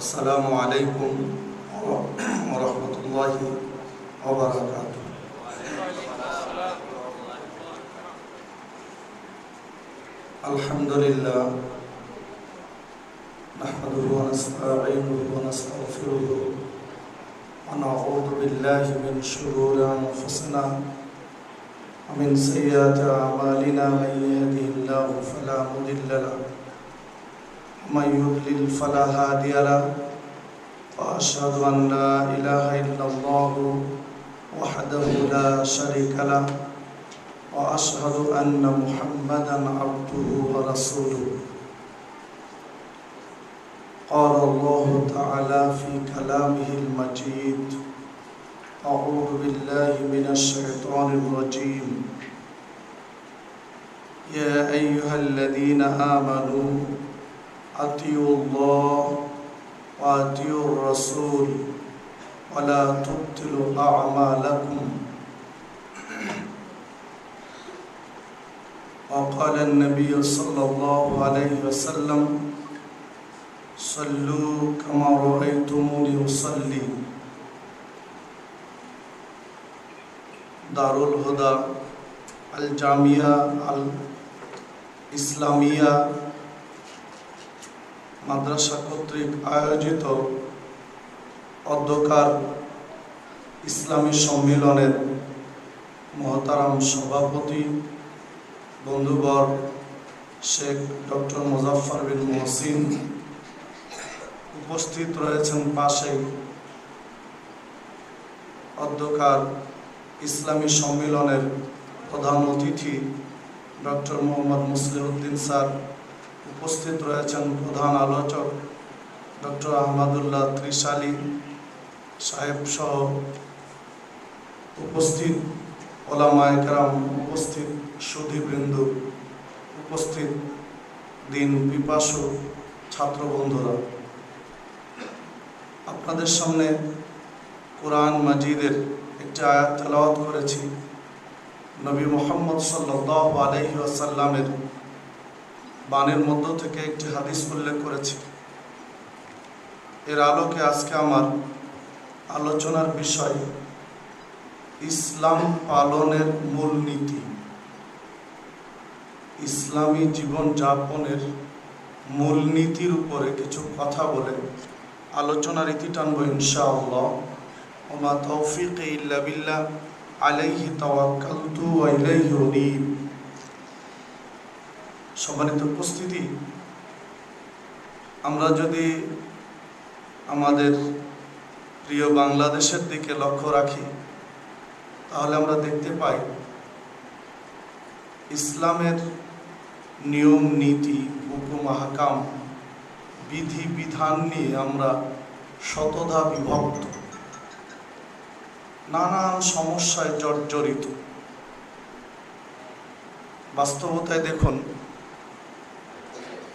আসসালামু আলাইকুম ওয়া রাহমাতুল্লাহি ওয়া বারাকাতুহু। আলহামদুলিল্লাহ নাহমাদুহু ওয়া নাস্তাঈনুহু ওয়া নাস্তাগফিরুহু ওয়া নাউযু বিল্লাহি মিন শুরুরি আনফুসিনা ওয়া মিন সাইয়্যাতি আ'মালিনা মান ইয়াহদিহিল্লাহু ফালা মুদিল্লা লাহু ওয়া মান ইউদ্লিল ফালা হাদিয়া লাহু وأشهد أن لا إله إلا الله وحده لا شريك له وأشهد أن محمدا عبده ورسوله. قال الله تعالى في كلامه المجيد: أعوذ بالله من الشيطان الرجيم. يا أيها الذين آمنوا أطيعوا الله وأطيعوا الرسول ولا تبطلوا أعمالكم. وقال النبي صلى الله عليه وسلم: صلوا كما رأيتموني أصلي. দারুল হুদা আল জামিয়া আল ইসলামিয়া মাদ্রাসা কর্তৃক আয়োজিত অধ্যকার ইসলামী সম্মেলনের মহতারাম সভাপতি বন্ধুবর শেখ ডক্টর মুজাফফর বিন মহসিন, উপস্থিত রয়েছেন পাশেই অধ্যকার ইসলামী সম্মেলনের প্রধান অতিথি ডক্টর মোহাম্মদ মুসলিউদ্দিন স্যার, উপস্থিত রয়েছেন প্রধান আলোচক ডক্টর আহমদুল্লাহ ত্রিশালী সাহেব সহ উপস্থিত ওলামায়ে কেরাম, উপস্থিত সুধীবৃন্দ, উপস্থিত দিন পিপাসু ছাত্র বন্ধুরা, আপনাদের সামনে কোরআন মাজিদের একটি আয়াত তেলাওয়াত করেছি। নবী মুহাম্মদ সাল্লাল্লাহু আলাইহি ওয়াসাল্লামের বাণীর মধ্য থেকে একটি হাদিস উল্লেখ করেছি। এর আলোকে আজকে আমার আলোচনার বিষয় ইসলাম পালনের মূলনীতি, ইসলামী জীবন যাপনের মূলনীতির উপরে কিছু কথা বলে আলোচনার ইতি টানব ইনশাআল্লাহ। ওমা তৌফিকি ইল্লা বিল্লাহ, আলাইহি তাওয়াক্কালতু ওয়া ইলাইহি উনীব। সম্মানিত উপস্থিতি, আমরা যদি আমাদের প্রিয় বাংলাদেশের দিকে লক্ষ্য রাখি তাহলে আমরা দেখতে পাই ইসলামের নিয়ম নীতি, হুকুম আহকাম, বিধি বিধান নিয়ে আমরা শতধা বিভক্ত, নানান সমস্যায় জর্জরিত। বাস্তবতায় দেখুন,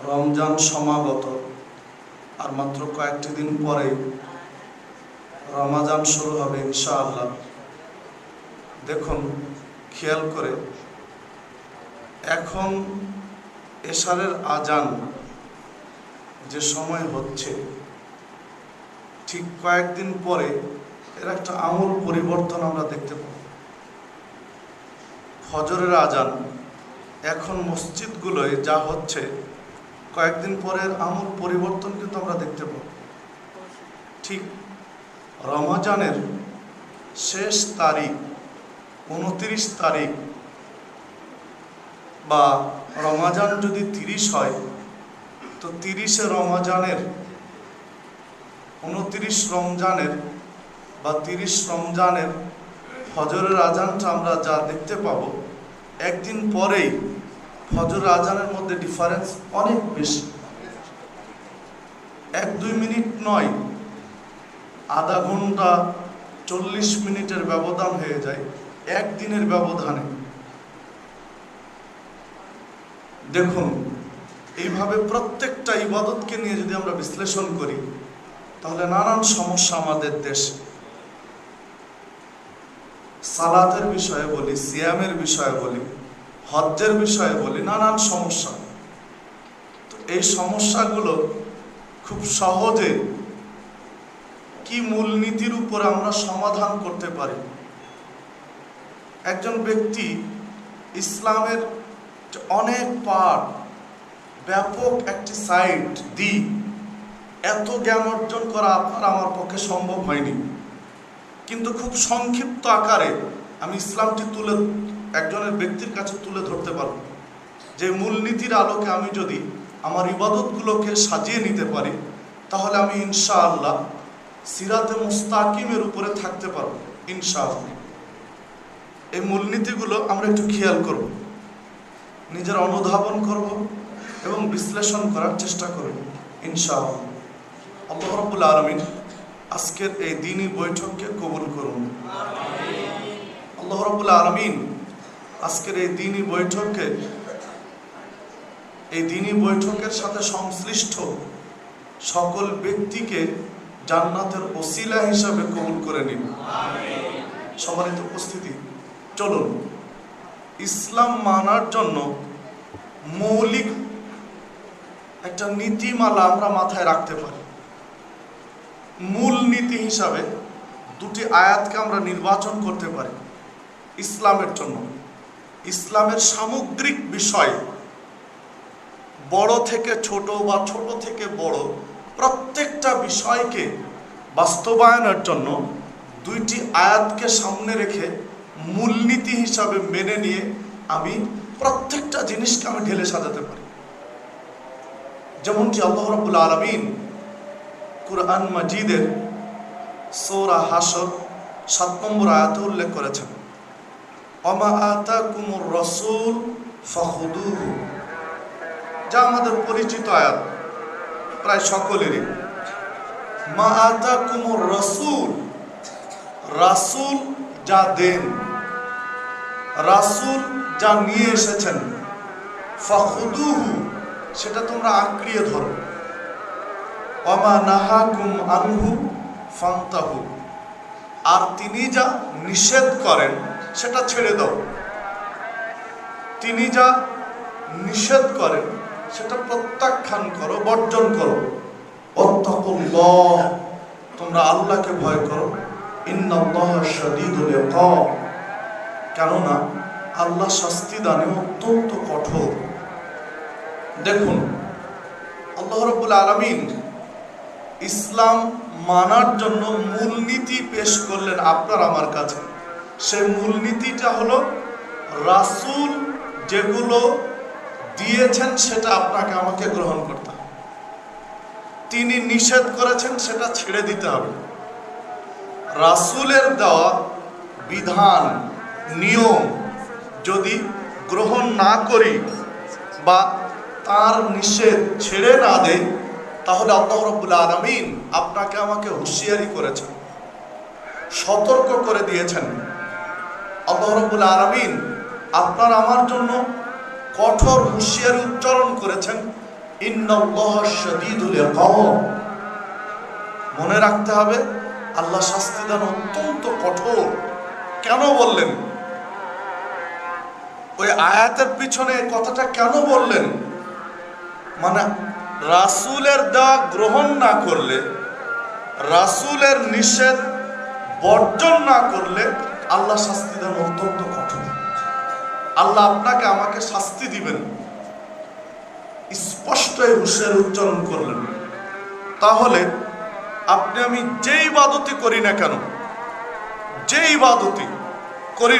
রমজান সমাগত, আর মাত্র কয়েকটি দিন পরে রমাজান শুরু হবে ইনশাআল্লাহ। দেখুন, খেয়াল করে এখন এশারের আজান যে সময় হচ্ছে, ঠিক কয়েকদিন পরে এর একটা আমূল পরিবর্তন আমরা দেখতে পাব। ফজরের আজান এখন মসজিদগুলোয় যা হচ্ছে, কয়েকদিন পরের আমূল পরিবর্তন কিন্তু আমরা দেখতে পাব। ঠিক রমজানের শেষ তারিখ 29 তারিখ, বা রমজান যদি 30 হয় তো 30 রমজানের 29 রমজানের বা 30 রমজানের ফজরের আজানটা আমরা যা দেখতে পাব, একদিন পরেই ফজরের আজানের মধ্যে ডিফারেন্স অনেক বেশি। 1-2 মিনিট নয়, আধা ঘন্টা 40 মিনিটের ব্যবধান হয়ে যায় একদিনের ব্যবধানে। দেখুন, এইভাবে প্রত্যেকটা ইবাদতকে নিয়ে যদি আমরা বিশ্লেষণ করি তাহলে নানান সমস্যা আমাদের দেশে। সালাতের বিষয়ে বলি, সিয়ামের বিষয়ে বলি, হজ্জের বিষয়ে বলি, নানান সমস্যা। তো এই সমস্যাগুলো খুব সহজে কি মূলনীতির উপরে আমরা সমাধান করতে পারি। একজন ব্যক্তি ইসলামের অনেক পাঠ, ব্যাপক একটি সাইড দিক, এত জ্ঞান অর্জন করা আপনার আমার পক্ষে সম্ভব হয়নি, কিন্তু খুব সংক্ষিপ্ত আকারে আমি ইসলামটি একজনের ব্যক্তির কাছে তুলে ধরতে পারব। যে মূলনীতির আলোকে আমি যদি আমার ইবাদতগুলোকে সাজিয়ে নিতে পারি, তাহলে আমি ইনশাআল্লাহ সিরাতে মুস্তাকিমের উপরে থাকতে পারব ইনশাআল্লাহ। এই মূলনীতিগুলো আমরা একটু খেয়াল করব, নিজের অনুধাবন করব এবং বিশ্লেষণ করার চেষ্টা করব ইনশাআল্লাহ। আল্লাহ রাব্বুল আলামিন আজকের এই দ্বীনি বৈঠককে কবুল করুন। আল্লাহ রাব্বুল আলামিন আজকের এই দ্বীনি বৈঠকের সাথে সংশ্লিষ্ট সকল ব্যক্তিকে জান্নাতের ওসিলা হিসাবে কবুল করে নিন। সম্মানিত উপস্থিতি, চলুন ইসলাম মানার জন্য মৌলিক একটা নীতিমালা আমরা মাথায় রাখতে পারি। মূল নীতি হিসাবে দুটি আয়াতকে আমরা নির্বাচন করতে পারি ইসলামের জন্য। ইসলামের সামগ্রিক বিষয়, বড় থেকে ছোট বা ছোট থেকে বড় প্রত্যেকটা বিষয়কে বাস্তবায়নের জন্য দুইটি আয়াতকে সামনে রেখে মূলনীতি হিসাবে মেনে নিয়ে আমি প্রত্যেকটা জিনিসকে আমি ঢেলে সাজাতে পারি। যেমনটি আল্লাহ রাব্বুল আলামিন কুরআন মাজিদের সূরা হাশর 7 নম্বর আয়াতে উল্লেখ করেছেন, ওমা আতাকুমুর রাসূল ফাখুদুহু, যা আমাদের পরিচিত আয়াত প্রায় সকলেরই। মা আতাকুমুর রাসূল, রাসূল যা দেন, রাসূল যা নিয়ে এসেছেন, ফাখুদুহু সেটা তোমরা আঁকড়িয়ে ধরো, ওমা নাহাকুম আনহু ফান্তাহু, আর তিনি যা নিষেধ করেন সেটা ছেড়ে দাও। তিনি যা নিষেধ করেন সেটা প্রত্যাখ্যান করো, বর্জন করো। ওয়াত্তাকুল্লাহ, তোমরা আল্লাহকে ভয় করো। ইন্নাল্লাহা শাদীদুল ইকাব, কেননা আল্লাহ শাস্তি দানে অত্যন্ত কঠোর। দেখুন, আল্লাহ রাব্বুল আলামিন ইসলাম মানার জন্য মূলনীতি পেশ করলেন আপনার আমার কাছে। সেই মূলনীতিটা হলো রাসূল যেগুলো দিয়েছেন সেটা আপনাকে আমাকে গ্রহণ করতে হবে, তিনি নিষেধ করেছেন সেটা ছেড়ে দিতে হবে। রাসূলের দেওয়া বিধান নিয়ম যদি গ্রহণ না করি বা তার নিষেধ ছেড়ে না দেয়, তাহলে আল্লাহ রাব্বুল আলামিন আপনাকে আমাকে হুঁশিয়ারি করেছেন, সতর্ক করে দিয়েছেন। আল্লাহ রাব্বুল আলামিন আপনার আমার জন্য কঠোর হুঁশিয়ারি উচ্চারণ করেছেন, ইন্নাল্লাহা শাদীদুল ইকাব। মনে রাখতে হবে, আল্লাহ শাস্তি দান অত্যন্ত কঠোর। কেন বললেন? ওই আয়াতের পিছনে কথাটা কেন বললেন? মানে রাসূলের দেওয়া গ্রহণ না করলে, রাসূলের নিষেধ বর্জন না করলে আল্লাহ শাস্তি দেন অত্যন্ত কঠোর। আল্লাহ আপনাকে আমাকে শাস্তি দিবেন, স্পষ্ট এই হুঁশিয়ারি উচ্চারণ করলেন। তাহলে আপনি আমি যেই ইবাদতই করি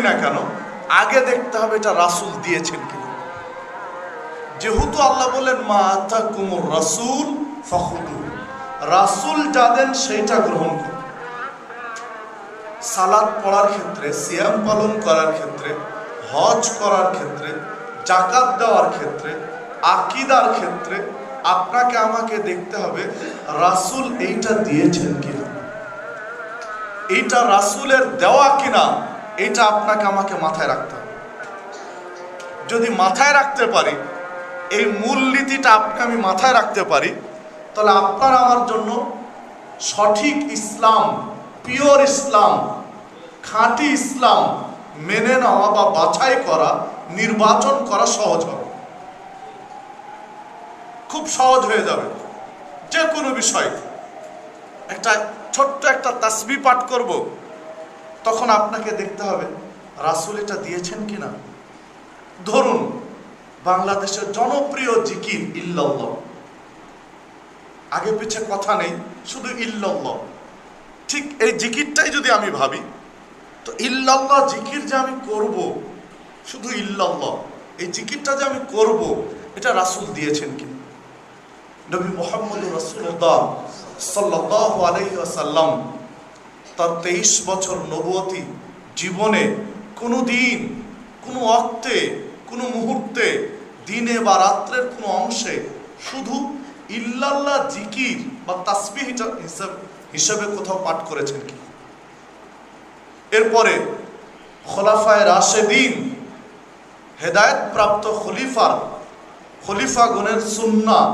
না কেন, আগে দেখতে হবে এটা রাসূল দিয়েছেন কিনা। যেহেতু আল্লাহ বলেন মা আতাকুমুর রাসূল ফাখুদুহু, রাসূল যা দেন সেইটা গ্রহণ করুন। সালাত পড়ার ক্ষেত্রে, সিয়াম পালন করার ক্ষেত্রে, হজ করার ক্ষেত্রে, যাকাত দেওয়ার ক্ষেত্রে, আকীদার ক্ষেত্রে আপনাকে আমাকে দেখতে হবে রাসূল এইটা দিয়েছেন কিনা, এইটা রাসূলের দেওয়া কিনা, এইটা আপনাকে আমাকে মাথায় রাখতে হবে। যদি মাথায় রাখতে পারি, এই মূলনীতিটা আপনি আমি মাথায় রাখতে পারি, তাহলে আপনার আমার জন্য সঠিক ইসলাম, পিওর ইসলাম, খাঁটি ইসলাম মেনে নেওয়া বা বাছাই করা, নির্বাচন করা সহজ হবে, খুব সহজ হয়ে যাবে যে কোনো বিষয়। একটা ছোট্ট একটা তাসবিহ পাঠ করব, তখন আপনাকে দেখতে হবে রাসূল এটা দিয়েছেন কিনা। ধরুন বাংলাদেশের জনপ্রিয় জিকির ইল্লাল্লাহ, আগে পিছে কথা নেই, শুধু ইল্লাল্লাহ। ঠিক এই জিকিরটাই যদি আমি ভাবি, তো ইল্লাল্লাহ জিকির যে আমি করব, শুধু ইল্লাল্লাহ এই জিকিরটা যে আমি করব, এটা রাসূল দিয়েছেন কিনা। নবী মুহাম্মদুর রাসূলুল্লাহ সাল্লাল্লাহু আলাইহি ওয়াসাল্লাম তার 23 বছর নবুয়তি জীবনে কোনো দিন, কোনো অক্তে, কোনো মুহূর্তে, দিনে বা রাত্রের কোনো অংশে শুধু ইল্লাল্লাহ জিকির বা তাসবিহ হিসাবে কোথাও পাঠ করেছেন কি। এরপরে খোলাফায়ে রাশেদিন, হেদায়েত প্রাপ্ত খলিফাগণের সুন্নাহ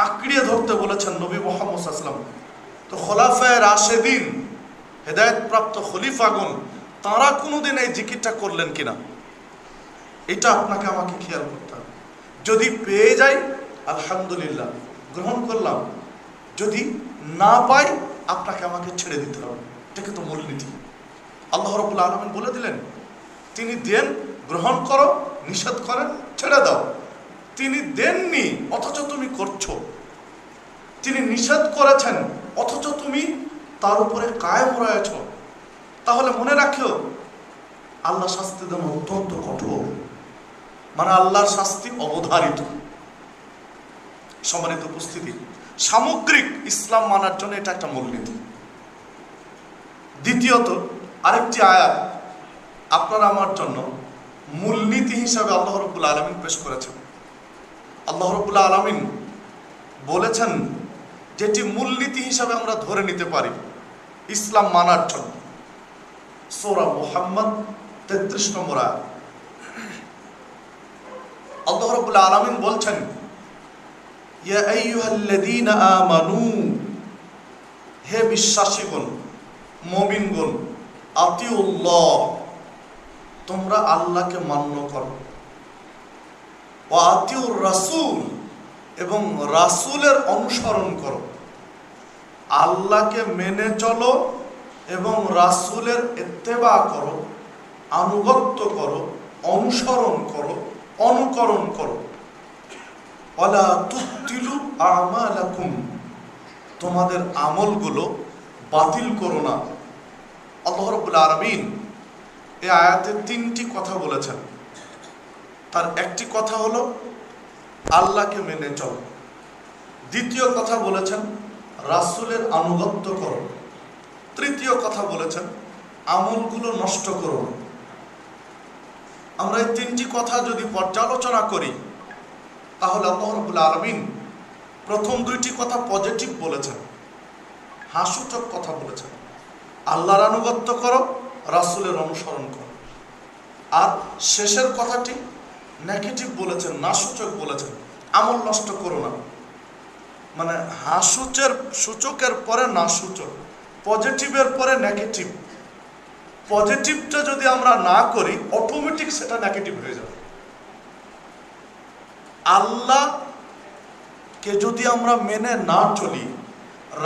আঁকড়িয়ে ধরতে বলেছেন নবী মুহাম্মদ সাল্লাল্লাহু আলাইহি ওয়াসাল্লাম। তো খোলাফায়ে রাশেদিন, হেদায়েত প্রাপ্ত খলিফাগণ, তারা কোনোদিন এই জিকিরটা করলেন কিনা, এটা আপনাকে আমাকে খেয়াল করতে হবে। যদি পেয়ে যাই আলহামদুলিল্লাহ, গ্রহণ করলাম। যদি না পাই আপনাকে আমাকে ছেড়ে দিতে হবে। এটাকে তো মূলনীতি। আল্লাহ রাব্বুল আলামিন বলে দিলেন, তিনি দেন, গ্রহণ করো, নিষেধ করেন, ছেড়ে দাও। তিনি দেননি অথচ তুমি করছো, তিনি নিষেধ করেছেন অথচ তুমি তার উপরে কায়েম রয়েছ, তাহলে মনে রাখিও আল্লাহ শাস্তি দেন অত্যন্ত কঠোর, মানে আল্লাহর শাস্তি অবধারিত। সম্মানিত উপস্থিতি, সামগ্রিক ইসলাম মানার জন্য এটা একটা মূলনীতি। দ্বিতীয়ত আরেকটি আয়াত আপনারা আমার জন্য মূলনীতি হিসাবে আল্লাহ রাব্বুল আলামিন পেশ করেছেন। আল্লাহ রাব্বুল আলামিন বলেছেন যেটি মূলনীতি হিসাবে আমরা ধরে নিতে পারি ইসলাম মানার জন্য। সূরা মুহাম্মদ 33 নম্বর আয়াত। আল্লাহ রাব্বুল আলামিন বলছেন, ইয়া আইয়ুহাল্লাযীনা আমানু, হে বিশ্বাসীগণ, মুমিনগণ, আতিউল্লাহ, তোমরা আল্লাহকে মান্য করো, ওয়া আতিউর রাসূল, এবং রাসূলের অনুসরণ করো। আল্লাহকে মেনে চলো এবং রাসূলের ইত্তেবা করো, আনুগত্য করো, অনুসরণ করো, অনুকরণ করো। ওয়ালা তুবতিলু আমালাকুম, তোমাদের আমলগুলো বাতিল করো না। আল্লাহ রাব্বুল আলামিন এই আয়াতে 3টি কথা বলেছেন। তার একটি কথা হলো আল্লাহকে মেনে চলো, দ্বিতীয় কথা বলেছেন রাসূলের আনুগত্য করো, তৃতীয় কথা বলেছেন আমলগুলো নষ্ট করো না। আমরা এই 3টি কথা যদি পর্যালোচনা করি, তাহলে আল্লাহ রাব্বুল আলামিন প্রথম 2টি কথা পজিটিভ বলেছেন, হাস্যচক কথা বলেছেন, আল্লাহর আনুগত্য করো, রাসূলের অনুসরণ করো। আর শেষের কথাটি নেগেটিভ বলেছেন, নাসূচক বলেছেন, আমল নষ্ট করো না। মানে সূচকের পরে নাসূচক, পজিটিভের পরে নেগেটিভ। পজিটিভটা যদি আমরা না করি, অটোমেটিক সেটা নেগেটিভ হয়ে যাবে। আল্লাহকে যদি আমরা মেনে না চলি,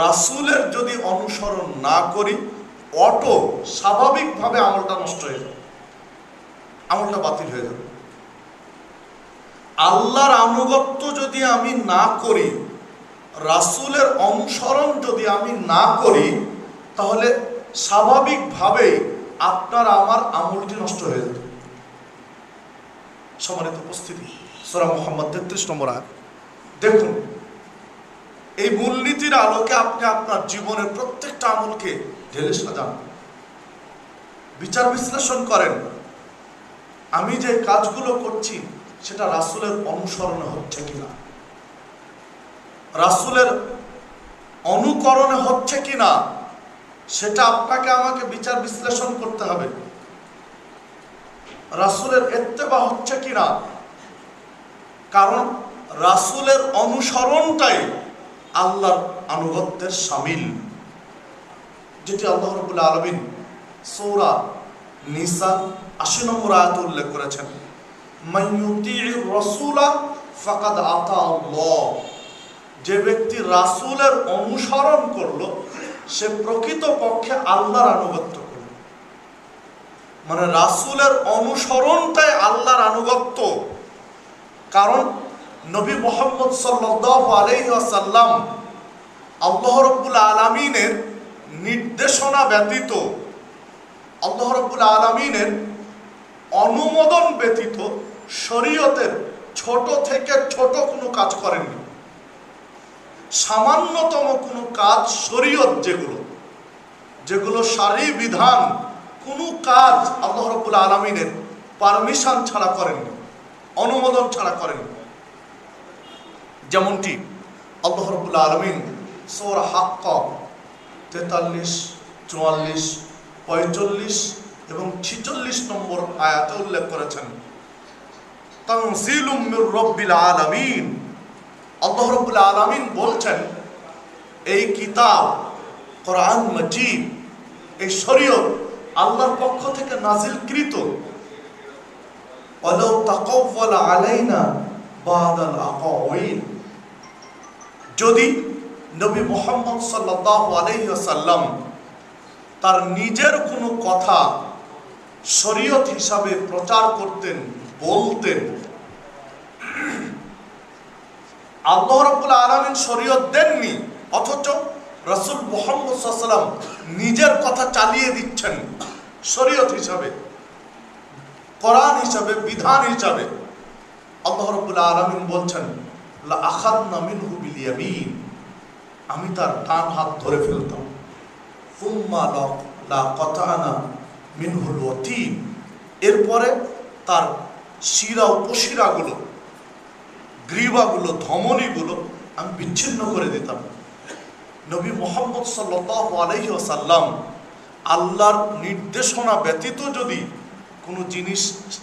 রাসূলের যদি অনুসরণ না করি, স্বাভাবিকভাবে আমলটা নষ্ট হয়ে যাবে, আমলটা বাতিল হয়ে যাবে। আল্লাহর আনুগত্য যদি আমি না করি, রাসূলের অনুসরণ যদি আমি না করি, তাহলে স্বাভাবিকভাবেই আপনার আমার আমলটি নষ্ট হয়ে যাবে। সম্মানিত উপস্থিতি, সূরা মুহাম্মদ 33 নম্বর আয়াত। দেখুন, এই মূলনীতির আলোকে আপনি আপনার জীবনের প্রত্যেকটা আমলকে ঢেলে সাজান, বিচার বিশ্লেষণ করেন। আমি যে কাজগুলো করছি সেটা রাসূলের অনুসরণে হচ্ছে কিনা, রাসূলের অনুকরণে হচ্ছে কিনা, সেটা আপনাকে আমাকে বিচার বিশ্লেষণ করতে হবে। রাসূলের ইত্তেবা হচ্ছে কিনা, কারণ রাসূলের অনুসরণটাই আল্লাহর আনুগত্যের শামিল, যেটি আল্লাহ রাব্বুল আলামিন সূরা নিসা 80 নম্বর আয়াতে উল্লেখ করেছেন, মান ইউতি'র রাসূলা ফাকাদ আতা আল্লাহ, যে ব্যক্তি রাসূলের অনুসরণ করলো সে প্রকৃত পক্ষে আল্লাহর আনুগত্য করবে। মানে রাসূলের অনুসরণটাই আল্লাহর আনুগত্য। কারণ নবী মুহাম্মদ সাল্লাল্লাহু আলাইহি ওয়াসাল্লাম আল্লাহ রাব্বুল আলামিনের নির্দেশনা ব্যতীত, আল্লাহ রাব্বুল আলামিনের অনুমোদন ব্যতীত শরীয়তের ছোট থেকে ছোট কোনো কাজ করেননি। সামান্যতম কোনো কাজ শরীয়ত যেগুলো শারঈ বিধান, কোনো কাজ আল্লাহ রাব্বুল আলামিনের পারমিশন ছাড়া করেননি, অনুমোদন ছাড়া করেননি। যেমনটি আল্লাহ রাব্বুল আলামিন সূরা হাক্কা 43, 44, 45 এবং 46 নম্বর আয়াতে উল্লেখ করেছেন, তানজিলুম মির রাব্বিল আলামিন। আল্লাহ রাব্বুল আলামিন বলছেন, এই কিতাব কোরআন মাজিদ, এই শরীয়ত আল্লাহর পক্ষ থেকে নাজিলকৃত। ওয়ালাউ তাকাওয়ালা আলাইনা বাদাল আকাওয়িল, যদি নবী মুহাম্মদ সাল্লাল্লাহু আলাইহি ওয়াসাল্লাম তার নিজের কোনো কথা শরীয়ত হিসাবে প্রচার করতেন, বলতেন, আল্লাহ রাব্বুল আলামিন শরীয়ত দেননি, অথচ রাসূল মুহাম্মদ সাল্লাল্লাহু আলাইহি ওয়াসাল্লাম নিজের কথা চালিয়ে দিচ্ছেন শরীয়ত হিসাবে, কোরআন হিসাবে, বিধান হিসাবে। আল্লাহ রাব্বুল আলামিন বলছেন, লা আখাযনা মিনহু বিল ইয়ামিন, আমি তার ডান হাত ধরে ফেলতাম। সুম্মা লা কাতানা মিনহুল ওয়াতিন, এরপরে তার শিরা উপশিরাগুলো, গ্রীবাগুলো, ধমনীগুলো আমি বিচ্ছিন্ন করে দিতাম। নবী মুহাম্মদ সাল্লাল্লাহু আলাইহি ওয়াসাল্লাম আল্লাহর নির্দেশনা ব্যতীত যদি কোনো জিনিস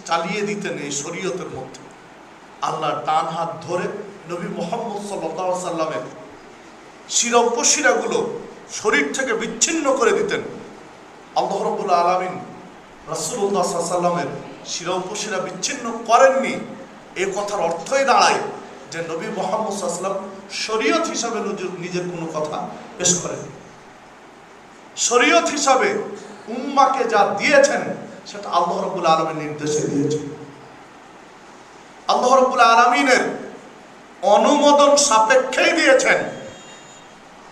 চালিয়ে দিতেন এই শরীয়তের মধ্যে, আল্লাহর ডান হাত ধরে নবী মুহাম্মদ সাল্লাল্লাহু আলাইহি ওয়াসাল্লামের শিরা উপশিরাগুলো শরীর থেকে বিচ্ছিন্ন করে দিতেন। আল্লাহ রাব্বুল আলামিন রাসূলুল্লাহ সাল্লাল্লাহু আলাইহি ওয়াসাল্লামের শিরা উপশিরা বিচ্ছিন্ন করেননি। এই কথার অর্থই দাঁড়ায় যে নবী মুহাম্মদ সাল্লাল্লাহু আলাইহি ওয়াসাল্লাম শরীয়ত হিসাবে নিজের কোনো কথা পেশ করেননি। শরীয়ত হিসাবে উম্মাকে যা দিয়েছেন সেটা আল্লাহ রাব্বুল আলামিন নির্দেশে দিয়েছেন। আল্লাহ রাব্বুল আলামিনের অনুমোদন সাপেক্ষেই দিয়েছেন।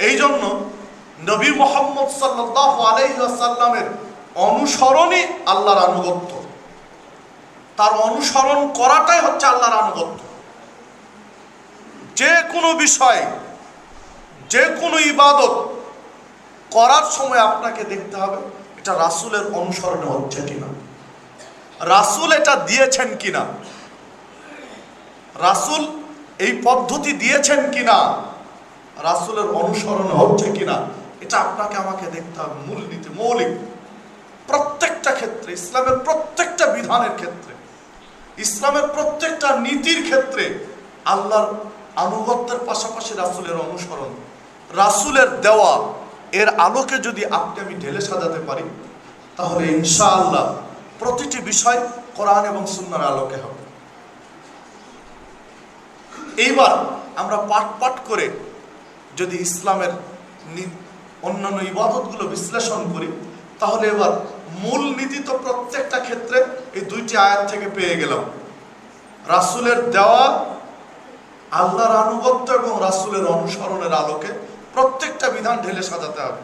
এই জন্য নবী মুহাম্মদ সাল্লাল্লাহু আলাইহি ওয়াসাল্লামের অনুসরণই আল্লাহর আনুগত্য। তার অনুসরণ করাটাই হচ্ছে আল্লাহর আনুগত্য। যে কোনো বিষয়, যে কোনো ইবাদত করার সময় আপনাকে দেখতে হবে এটা রাসূলের অনুসরণে হচ্ছে কিনা, রাসূল এটা দিয়েছেন কিনা, রাসূল এই পদ্ধতি দিয়েছেন কিনা, রাসূলের অনুসরণে হচ্ছে কিনা, এটা আপনাকে আমাকে দেখতে হবে। মূলনীতি, মৌলিক, প্রত্যেকটা ক্ষেত্রে, ইসলামের প্রত্যেকটা বিধানের ক্ষেত্রে, ইসলামের প্রত্যেকটা নীতির ক্ষেত্রে আল্লাহর আনুগত্যের পাশাপাশি রাসূলের অনুসরণ, রাসূলের দেওয়া, এর আলোকে যদি আপনি আমি ঢেলে সাজাতে পারি, তাহলে ইনশাআল্লাহ প্রতিটি বিষয় কোরআন এবং সুন্নাহর আলোকে হবে। এইবার আমরা পাট পাট করে যদি ইসলামের অন্যান্য ইবাদতগুলো বিশ্লেষণ করি, তাহলে এবার মূল নীতি তো প্রত্যেকটা ক্ষেত্রে এই দুইটি আয়াত থেকে পেয়ে গেলাম। রাসূলের দেওয়া, আল্লাহর আনুগত্য এবং রাসূলের অনুসরণের আলোকে প্রত্যেকটা বিধান ঢেলে সাজাতে হবে।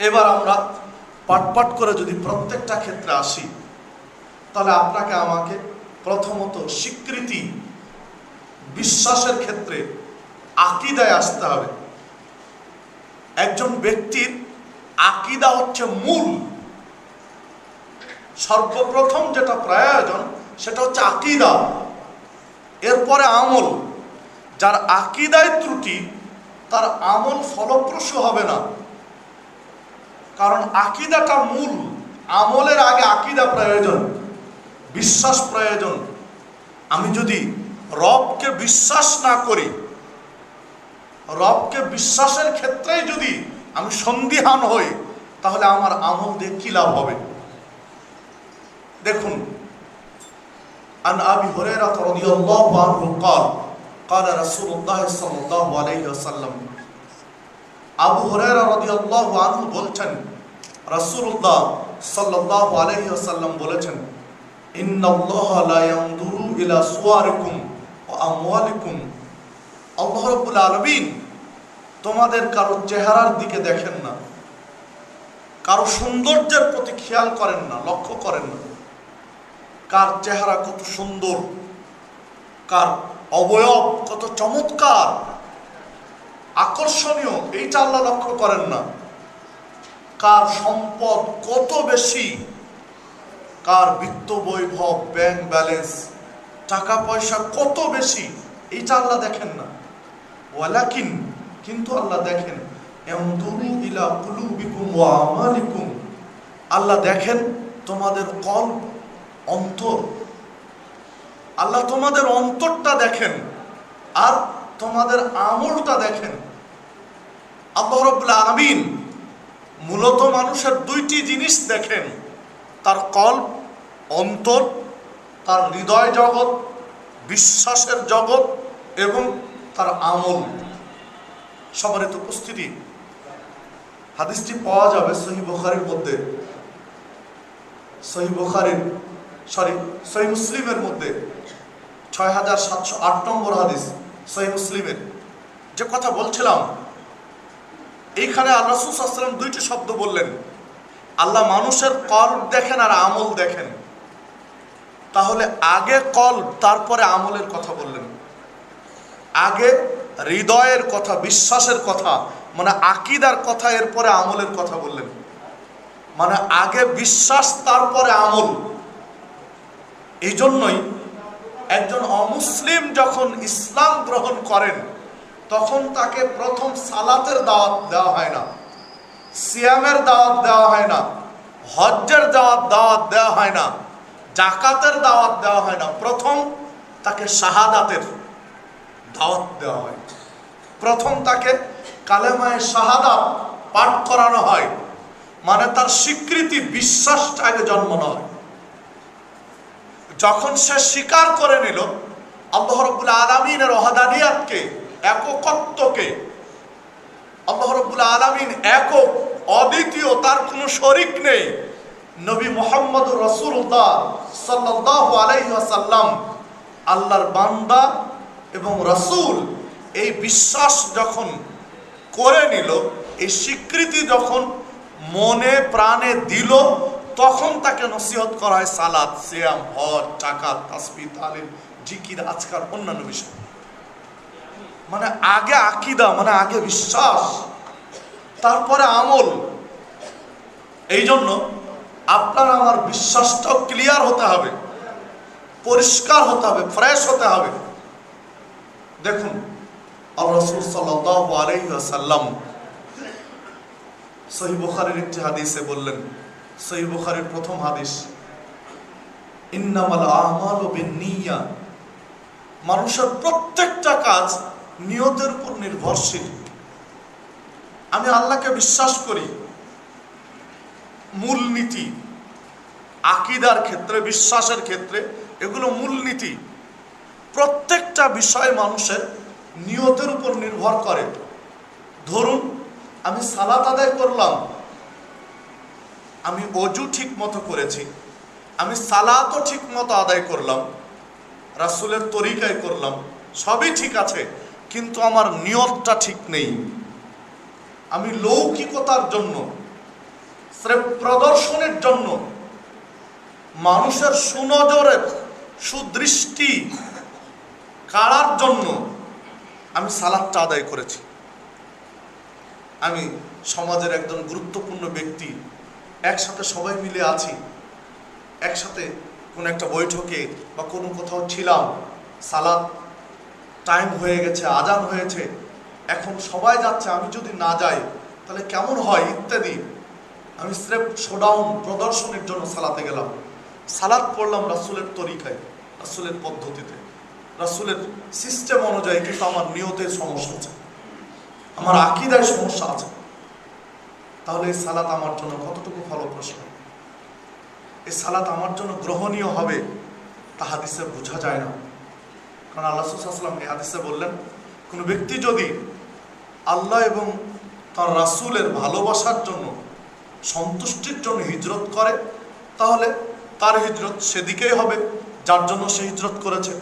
এবার আমরা পাট পাট করে যদি প্রত্যেকটা ক্ষেত্রে আসি, তাহলে আপনাকে আমাকে প্রথমত স্বীকৃতি, বিশ্বাসের ক্ষেত্রে আকীদায় আসতে হবে। একজন ব্যক্তির আকীদা হচ্ছে মূল, সর্বপ্রথম যেটা প্রয়োজন সেটা হচ্ছে আকীদা, এরপরে আমল। যার আকীদায় ত্রুটি তার আমল ফলপ্রসূ হবে না, কারণ আকীদাটা মূল। আমলের আগে আকীদা প্রয়োজন, বিশ্বাস প্রয়োজন। আমি যদি রবকে বিশ্বাস না করি, রবকে বিশ্বাসের ক্ষেত্রেই যদি আমি সন্দিহান হই, তাহলে আমার আমল দিয়ে কি লাভ হবে? দেখুন, আন আবি হুরায়রা রাদিয়াল্লাহু আনহু قال قال رسول الله صلى الله عليه وسلم আবু হুরায়রা রাদিয়াল্লাহু আনহু বলছেন, রাসূলুল্লাহ সাল্লাল্লাহু আলাইহি ওয়াসাল্লাম বলেছেন, ইন্নাল্লাহা লা ইয়ানজুরু ইলা সুওয়ারিকুম ওয়া আমওয়ালিকুম। আল্লাহ রাব্বুল আলামিন তোমাদের কারো চেহারার দিকে দেখেন না, কারো সৌন্দর্যের প্রতি খেয়াল করেন না, লক্ষ্য করেন না। কার চেহারা কত সুন্দর, কার অবয়ব কত চমৎকার, আকর্ষণীয়, এইটা আল্লাহ লক্ষ্য করেন না। কার সম্পদ কত বেশি, কার বিত্ত বৈভব, ব্যাংক ব্যালেন্স, টাকা পয়সা কত বেশি, এইটা আল্লাহ দেখেন না। ওয়ালাকিন, কিন্তু আল্লাহ দেখেন, ইয়ানজুরু ইলা কুলুবিকুম ওয়া আমালিকুম। আল্লাহ দেখেন তোমাদের কলব, অন্তর। আল্লাহ তোমাদের অন্তরটা দেখেন আর তোমাদের আমলটা দেখেন। আল্লাহ রাব্বুল আলামিন মূলত মানুষের দুইটি জিনিস দেখেন, তার কলব, অন্তর, তার হৃদয় জগৎ, বিশ্বাসের জগৎ এবং তার আমল। সম্মানিত উপস্থিতি, হাদিসটি পাওয়া যাবে সহিহ বুখারীর মধ্যে, সহিহ মুসলিমের মধ্যে 6708 নম্বর হাদিস সহিহ মুসলিমের। যে কথা বলছিলাম, এইখানে আল্লাহ রাসূল সাল্লাল্লাহু আলাইহি ওয়াসাল্লাম দুইটি শব্দ বললেন, আল্লাহ মানুষের কলব দেখেন আর আমল দেখেন। তাহলে আগে কলব, তারপরে আমলের কথা বললেন। আগে হৃদয়ের কথা, বিশ্বাসের কথা, মানে আকীদার কথা, এরপরে আমলের কথা বললেন। মানে আগে বিশ্বাস, তারপরে আমল। এই জন্যই একজন অমুসলিম যখন ইসলাম গ্রহণ করেন, তখন তাকে প্রথম সালাতের দাওয়াত দেওয়া হয় না, সিয়ামের দাওয়াত দেওয়া হয় না, হজ্জের দাওয়াত দেওয়া হয় না, জাকাতের দাওয়াত দেওয়া হয় না। প্রথম তাকে শাহাদাতের দাওয়াত দেওয়া হয়। প্রথম তাকে কালেমায়ে শাহাদাত পাঠ করানো হয়, মানে তার স্বীকৃতি, বিশ্বাসটা আগে জন্মানো হয়। যখন সে স্বীকার করে নিল আল্লাহ রাব্বুল আলামিনের ওয়াহদানিয়াতকে, একত্বকে, আল্লাহ রাব্বুল আলামিন একক, অদ্বিতীয়, তার কোনো শরীক নেই, নবী মুহাম্মদুর রাসূলুল্লাহ সাল্লাল্লাহু আলাইহি ওয়াসাল্লাম আল্লাহর বান্দা এবং রাসূল, এই বিশ্বাস যখন করে নিল, এই স্বীকৃতি যখন মনে প্রাণে দিল, তখন তাকে নসিহত করা হয় সালাত, সিয়াম, হজ, জাকাত, তাসবিহ, তাহলিল, জিকির, আজকার, অন্যান্য বিষয়। মানে আগে আকীদা, মানে আগে বিশ্বাস, তারপরে আমল। এই জন্য আপনার আমার বিশ্বাসটাও ক্লিয়ার হতে হবে, পরিষ্কার হতে হবে, ফ্রেশ হতে হবে। দেখুন, আল্লাহ রাসূল সাল্লাল্লাহু আলাইহি ওয়াসাল্লাম সহিহ বুখারীর একটি হাদিসে বললেন, সহিহ বুখারীর প্রথম হাদিস, ইন্নামাল আমালু বিন্নিয়া। মানুষের প্রত্যেকটা কাজ নিয়তের উপর নির্ভরশীল। আমি আল্লাহকে বিশ্বাস করি, মূলনীতি, আকীদার ক্ষেত্রে, বিশ্বাসের ক্ষেত্রে এগুলো মূলনীতি। প্রত্যেকটা বিষয় মানুষের নিয়তের উপর নির্ভর করে। ধরুন, আমি সালাত আদায় করলাম, আমি ওযু ঠিক মতো করেছি, আমি সালাতও ঠিক মতো আদায় করলাম, রাসূলের তরিকায় করলাম, সবই ঠিক আছে, কিন্তু আমার নিয়তটা ঠিক নেই। আমি লৌকিকতার জন্য, স্রেফ প্রদর্শনের জন্য, মানুষের সুনজরে, সুদৃষ্টি কাড়ার জন্য আমি সালাতটা আদায় করেছি। আমি সমাজের একজন গুরুত্বপূর্ণ ব্যক্তি, একসাথে সবাই মিলে আছি, একসাথে কোনো একটা বৈঠকে বা কোনো কোথাও ছিলাম, সালাত টাইম হয়ে গেছে, আজান হয়েছে, এখন সবাই যাচ্ছে, আমি যদি না যাই তাহলে কেমন হয় ইত্যাদি। আমি স্রেফ শোডাউন, প্রদর্শনের জন্য সালাতে গেলাম, সালাত পড়লাম রাসূলের তরিকায়, রাসূলের পদ্ধতিতে, রাসূলের সিস্টেম অনুযায়ী, কিন্তু আমার নিয়তের সমস্যা আছে, আমার আকীদায় সমস্যা আছে। তাহলে এই সালাত আমার জন্য কতটুকু ফলপ্রসূ, এই সালাত আমার জন্য গ্রহণীয় হবে, তা হাদিসে বোঝা যায় না। কারণ আল্লাহ রাসূল সাল্লাল্লাহু আলাইহি ওয়াসাল্লাম এই হাদিসে বললেন, কোনো ব্যক্তি যদি আল্লাহ এবং তার রাসূলের ভালোবাসার জন্য, সন্তুষ্টির জন্য হিজরত করে, তাহলে তার হিজরত সেদিকেই হবে যার জন্য সে হিজরত করেছে।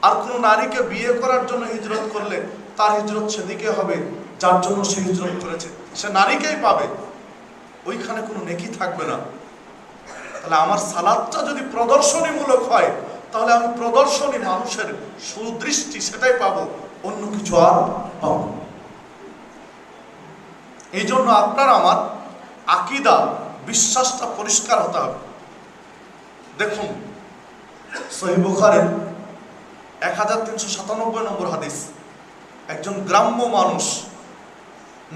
আর কোনো নারীকে বিয়ে করার জন্য হিজরত করলে তার হিজরত সেদিকে হবে যার জন্য সে হিজরত করেছে, সে নারীকেই পাবে, ওইখানে কোনো নেকি থাকবে না। তাহলে আমার সালাতটা যদি প্রদর্শনীমূলক হয়, তাহলে আমি প্রদর্শনী, মানুষের সুদৃষ্টি, সেটাই পাবো, অন্য কিছু আর পাবো। এই জন্য আপনার আমার আকীদা, বিশ্বাসটা পরিষ্কার হতে হবে। দেখুন, সহিহ বুখারীর 1397 নম্বর হাদিস, একজন গ্রাম্য মানুষ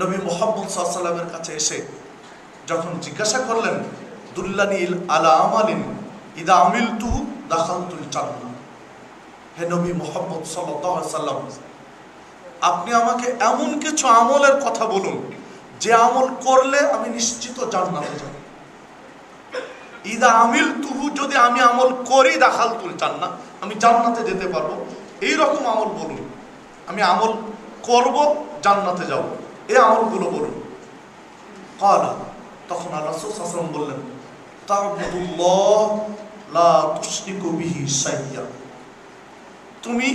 নবী মুহাম্মদ সাল্লাল্লাহু আলাইহি ওয়াসাল্লামের কাছে এসে যখন জিজ্ঞাসা করলেন, দুল্লানি আলা আমালিন ইদা আমিলতুহু দাখালতুল জান্নাহ, হে নবী মুহাম্মদ সাল্লাল্লাহু আলাইহি ওয়াসাল্লাম, আপনি আমাকে এমন কিছু আমলের কথা বলুন যে আমল করলে আমি নিশ্চিত জান্নাতে যাব। ইদা আমিলতুহু, যদি আমি আমল করি, দাখালতুল জান্নাহ, আমি জান্নাতে যেতে পারবো, এই রকম আমল বলুন, আমি আমল করব, জান্নাতে যাব, এই আমলগুলো বলুন। ক্বালা, তখন আল্লাহ রাসূল সাল্লাল্লাহু আলাইহি ওয়াসাল্লাম বললেন, তা'বুদুল্লাহ লা তুশরিকু বিহি শাইয়্যা, তুমি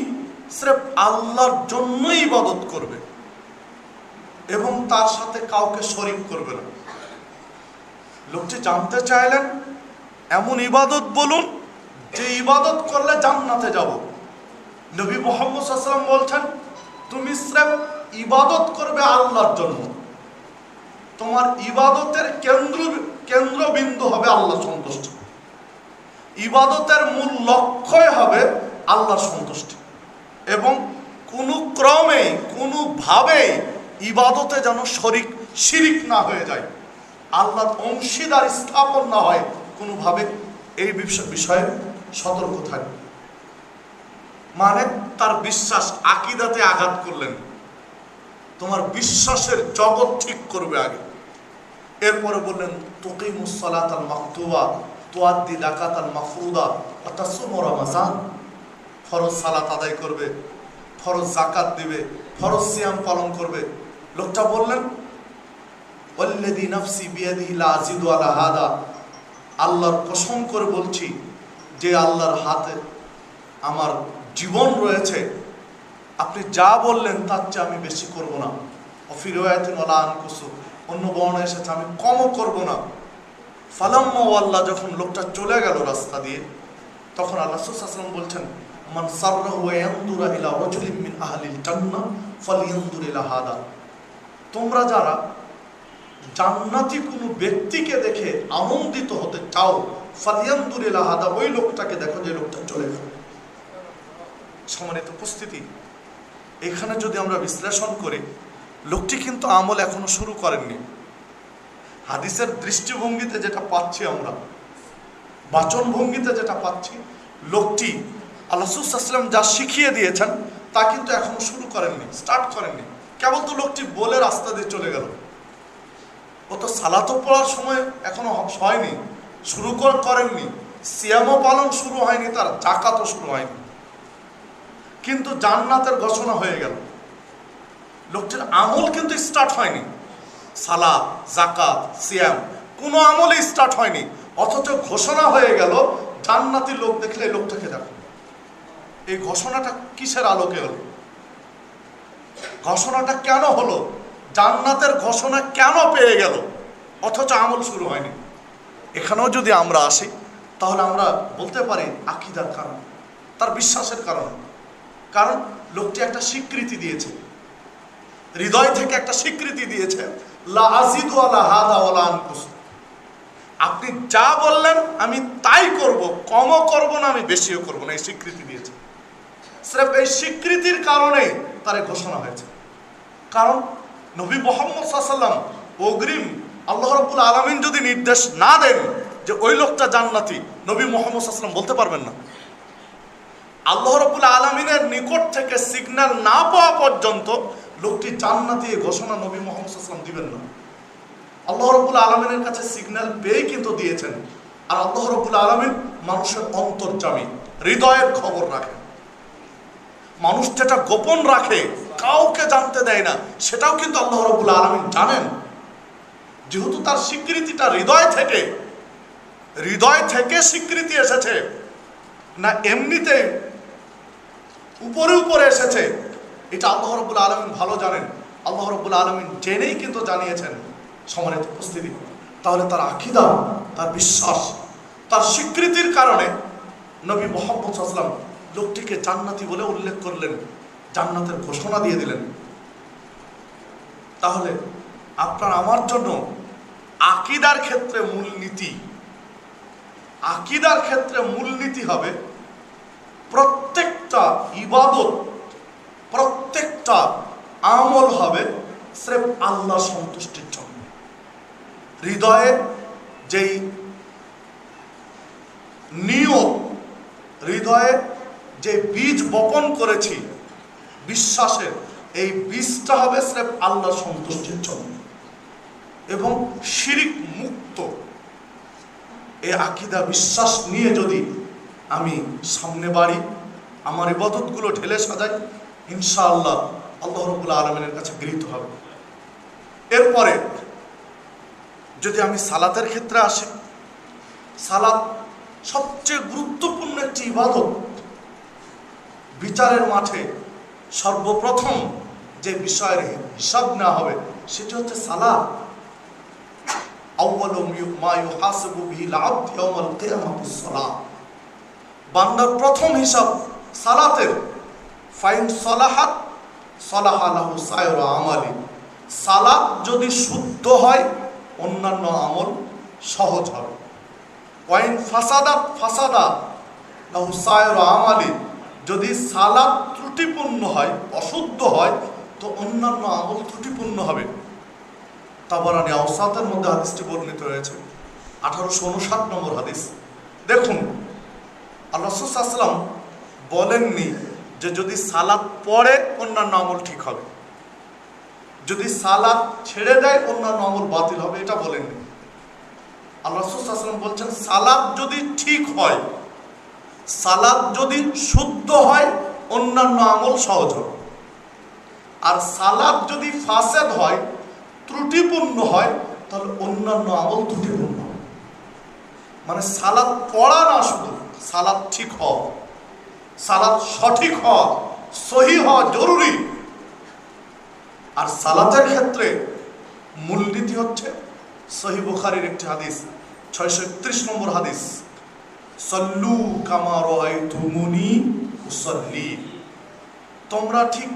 সির্ফ আল্লাহর জন্যই ইবাদত করবে এবং তার সাথে কাউকে শরীক করবে না। লোকটি জানতে চাইলেন, এমন ইবাদত বলুন যে ইবাদত করলে জান্নাতে যাব। নবী মুহাম্মদ সাল্লাল্লাহু আলাইহি ওয়াসাল্লাম বলছেন, তুমি সির্ফ ইবাদত করবে আল্লাহর জন্য, তোমার ইবাদতের কেন্দ্রবিন্দু হবে আল্লাহর সন্তুষ্টি, ইবাদতের মূল লক্ষ্যই হবে আল্লাহর সন্তুষ্টি, এবং কোনো ক্রমে, কোনোভাবেই ইবাদতে যেন শিরিক না হয়ে যায়, আল্লাহর অংশীদার স্থাপন না হয় কোনোভাবে, এই বিষয়ে সতর্ক থাকবে। মানে তার বিশ্বাস, আকীদাতে আঘাত করলেন, তোমার বিশ্বাসের জগৎ ঠিক করবে আগে। এরপরে বললেন, তুকিমুস সালাতাল মাকতুবা তুআদ্দি যাকাতাল মাফরুদা ওয়া তাসুমু রমাজান, ফরজ সালাত আদায় করবে, ফরজ যাকাত দিবে, ফরজ সিয়াম পালন করবে। লোকটা বললেন, ওয়াল্লাযী নাফসি বিয়াদিহি লা আযিদু আলা হাদা, আল্লাহর কসম করে বলছি, যে আল্লাহর হাতে আমার জীবন রয়েছে, আপনি যা বললেন তার চেয়ে আমি বেশি করব না। ফি রিওয়ায়াতিন ওয়ালা আনকুসু, অন্য বর্ণনায় এসেছে আমি কমও করব না। ফালাম্মা ওয়াল্লা, যখন লোকটা চলে গেল রাস্তা দিয়ে, তখন আল্লাহ রাসূল সাল্লাল্লাহু আলাইহি ওয়াসাল্লাম বলছেন, মান সাররাহু ইয়ানদুরা ইলা রাজুলিন মিন আহলিল জান্নাহ ফালইয়ানদুর ইলা হাদা, তোমরা যারা জান্নাতি কোনো ব্যক্তিকে দেখে আনন্দিত হতে চাও, ফালইয়ানদুর ইলা হাদা, ওই লোকটাকে দেখো যে লোকটা চলে গেল। সম্মানিত উপস্থিতি, এখানে যদি আমরা বিশ্লেষণ করি, লোকটি কিন্তু আমল এখনো শুরু করেননি। হাদিসের দৃষ্টিভঙ্গিতে যেটা পাচ্ছি আমরা, বাচন ভঙ্গিতে যেটা পাচ্ছি, লোকটি আল্লাহ রাসূল সাল্লাল্লাহু আলাইহি ওয়াসাল্লাম যা শিখিয়ে দিয়েছেন তা কিন্তু এখনো শুরু করেননি, স্টার্ট করেননি। কেবল তো লোকটি বলে রাস্তা দিয়ে চলে গেল, ও তো সালাতও পড়ার সময় এখনো হয়নি, শুরু করেননি, সিয়ামও পালন শুরু হয়নি, তার যাকাতও শুরু হয়নি, কিন্তু জান্নাতের ঘোষণা হয়ে গেল। লোকটির আমল কিন্তু স্টার্ট হয়নি, সালাত, যাকাত, সিয়াম কোনো আমলই স্টার্ট হয়নি, অথচ ঘোষণা হয়ে গেল, জান্নাতি লোক দেখলে এই লোকটাকে দেখো। এই ঘোষণাটা কিসের আলোকে হলো? ঘোষণাটা কেন হলো? জান্নাতের ঘোষণা কেন পেয়ে গেল অথচ আমল শুরু হয়নি? এখানেও যদি আমরা আসি, তাহলে আমরা বলতে পারি আকীদার কারণ, তার বিশ্বাসের কারণ। কারণ লোকটি একটা স্বীকৃতি দিয়েছে, হৃদয় থেকে একটা স্বীকৃতি দিয়েছে, লা আযিদু আলা হাদা ওয়ালা আনকুস, আপনি যা বললেন আমি তাই করব, কমও করব না, আমি বেশিও করব না, এই স্বীকৃতি দিয়েছে। সির্ফ এই স্বীকৃতির কারণে তার ঘোষণা হয়েছে। কারণ নবী মুহাম্মদ সাল্লাল্লাহু আলাইহি ওয়াসাল্লাম অগ্রিম আল্লাহ রাব্বুল আলামিন যদি নির্দেশ না দেন যে ওই লোকটা জান্নাতি, নবী মুহাম্মদ সাল্লাল্লাহু আলাইহি ওয়াসাল্লাম বলতে পারবেন না। আল্লাহ রাব্বুল আলামিনের নিকট থেকে সিগন্যাল না পাওয়া পর্যন্ত লোকটি জান্নাতি ঘোষণা নবী মুহাম্মদ সাল্লাল্লাহু আলাইহি ওয়াসাল্লাম দিবেন না। আল্লাহ রাব্বুল আলামিনের কাছে সিগন্যাল পেয়ে কিন্তু দিয়েছেন। আর আল্লাহ রাব্বুল আলামিন মানুষের অন্তর্যামী, হৃদয়ের খবর রাখেন। মানুষ যেটা গোপন রাখে কাউকে জানতে দেয় না, সেটাও কিন্তু আল্লাহ রাব্বুল আলামিন জানেন। যেহেতু তার স্বীকৃতিটা হৃদয় থেকে স্বীকৃতি এসেছে, না এমনিতে উপরে উপরে এসেছে, এটা আল্লাহ রাব্বুল আলামিন ভালো জানেন। আল্লাহ রাব্বুল আলামিন জেনেই কিন্তু জানিয়েছেন। সম্মানিত উপস্থিতি, তাহলে তার আকীদা, তার বিশ্বাস, তার স্বীকৃতির কারণে নবী মুহাম্মদ সাল্লাল্লাহু আলাইহি ওয়াসাল্লাম লোকটিকে জান্নাতি বলে উল্লেখ করলেন, জান্নাতের ঘোষণা দিয়ে দিলেন। তাহলে আপনার আমার জন্য আকীদার ক্ষেত্রে মূলনীতি হবে প্রত্যেকটা ইবাদত, প্রত্যেকটা আমল হবে স্রেফ আল্লাহ সন্তুষ্টির জন্য। হৃদয়ে যেই নিয়ত, হৃদয়ে যে বীজ বপন করেছি বিশ্বাসের, এই বীজটা হবে স্রেফ আল্লাহ সন্তুষ্টির জন্য এবং শিরিক মুক্ত। এই আকীদা বিশ্বাস নিয়ে যদি আমি সামনে বাড়ি, আমার ইবাদতগুলো ঢেলে সাজাই, ইনশাআল্লাহ আল্লাহ রাব্বুল আলামিনের কাছে গৃহীত হবে। এরপরে যদি আমি সালাতের ক্ষেত্রে আসি, সালাত সবচেয়ে গুরুত্বপূর্ণ একটি ইবাদত। বিচারের মাঠে সর্বপ্রথম যে বিষয়ের হিসাব নেওয়া হবে সেটি হচ্ছে সালাত। আউয়ালু মা ইউহাসাবু বিহিল আবদু ইয়াওমাল কিয়ামাতিস সালাত। বান্দার প্রথম হিসাব সালাতের। ফাইন সালাহাত সালাহা লাহু সায়রু আমালি। সালাত যদি শুদ্ধ হয় অন্যান্য আমল সহজ হবে। ওয়াইন ফাসাদাত ফাসাদা লাহু সায়রু আমালি। যদি সালাত ত্রুটিপূর্ণ হয়, অশুদ্ধ হয়, তো অন্যান্য আমল ত্রুটিপূর্ণ হবে। তাবারানী আওসাতের মধ্যে হাদিসটি বর্ণিত হয়েছে, 1859 নম্বর হাদিস। দেখুন, আল্লাহ রাসূল সাল্লাল্লাহু আলাইহি ওয়াসাল্লাম বলেননি যে যদি সালাত পড়ে অন্যান্য আমল ঠিক হবে, যদি সালাত ছেড়ে দেয় অন্যান্য আমল বাতিল হবে, এটা বলেননি। আল্লাহ রাসূল সাল্লাল্লাহু আলাইহি ওয়াসাল্লাম বলছেন সালাত যদি ঠিক হয়, সালাত যদি শুদ্ধ হয়, অন্যান্য আমল সহজ হবে। আর সালাত যদি ফাসেদ হয়, ত্রুটিপূর্ণ হয়, তাহলে অন্যান্য আমল ত্রুটিপূর্ণ হবে। মানে সালাত পড়া না, শুধু সালাত ঠিক হওয়া, সালাত সঠিক হওয়া, সহিহ হওয়া জরুরি। আর সালাতের ক্ষেত্রে মূলনীতি হচ্ছে সহিহ বুখারীর একটি হাদিস, 631 নম্বর হাদিস, সল্লু কামা রাআইতুমুনি উসাল্লি। তোমরা ঠিক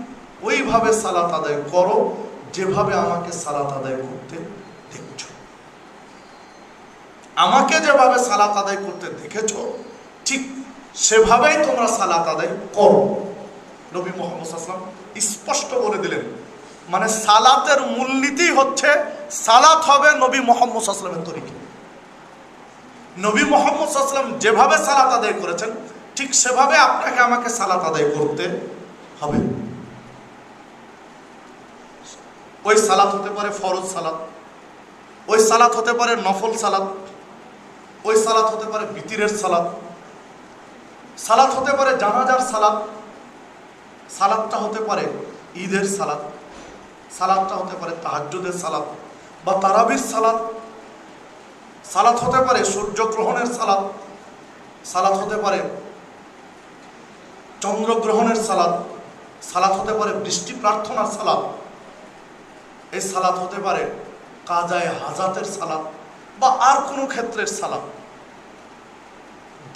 ওইভাবে সালাত আদায় করো যেভাবে আমাকে সালাত আদায় করতে দেখছো। আমাকে যেভাবে সালাত আদায় করতে দেখেছো ঠিক সেভাবেই তোমরা সালাত আদায় করো। নবী মুহাম্মদ সাল্লাল্লাহু আলাইহি ওয়াসাল্লাম স্পষ্ট বলে দিলেন। মানে সালাতের মূলনীতি হচ্ছে সালাত হবে নবী মুহাম্মদ সাল্লাল্লাহু আলাইহি ওয়াসাল্লামের তরিকা। নবী মুহাম্মদ সাল্লাল্লাহু আলাইহি ওয়াসাল্লাম যেভাবে সালাত আদায় করেছেন ঠিক সেভাবে আপনাকে আমাকে সালাত আদায় করতে হবে। ওই সালাত হতে পারে ফরজ সালাত, ওই সালাত হতে পারে নফল সালাত, ওই সালাত হতে পারে বিতিরের সালাত, সালাত হতে পারে জানাজার সালাত, সালাতটা হতে পারে ঈদের সালাত, সালাতটা হতে পারে তাহাজ্জুদের সালাত বা তারাবির সালাত, সালাত হতে পারে সূর্যগ্রহণের সালাত, সালাত হতে পারে চন্দ্রগ্রহণের সালাত, সালাত হতে পারে বৃষ্টি প্রার্থনার সালাত, এই সালাত হতে পারে কাজায়ে হাজাতের সালাত বা আর কোনো ক্ষেত্রের সালাত।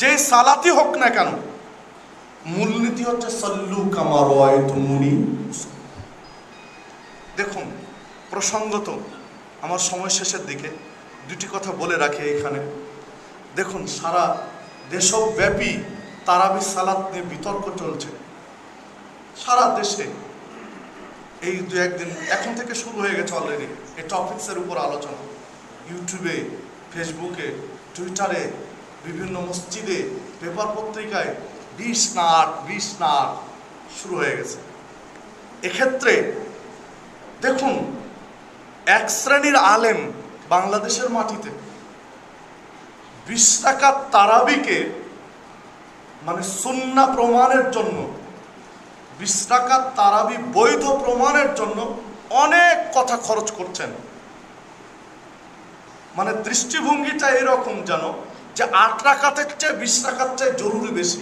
যে সালাতই হোক না কেন মূলনীতি হচ্ছে সল্লু কামা রাআইতুমুনি। দেখুন, প্রসঙ্গত আমার সময় শেষের দিকে দুটি কথা বলে রাখি এখানে। দেখুন, সারা দেশব্যাপী তারাবি সালাত নিয়ে বিতর্ক চলছে সারা দেশে। এই দু একদিন এখন থেকে শুরু হয়ে গেছে অলরেডি এই টপিক্সের উপর আলোচনা। ইউটিউবে, ফেসবুকে, টুইটারে, বিভিন্ন মসজিদে, পেপার পত্রিকায় 20 না 8 শুরু হয়ে গেছে। এক্ষেত্রে দেখুন, এক শ্রেণীর আলেম বাংলাদেশের মাটিতে 20 রাকাত তারাবিকে মানে সুন্নাহ প্রমাণের জন্য 20 রাকাত তারাবি বৈধ প্রমাণের জন্য অনেক কথা খরচ করছেন। মানে দৃষ্টিভঙ্গিটা এরকম যেন যে 8 রাকাতের চেয়ে 20 রাকাত চেয়ে জরুরি বেশি।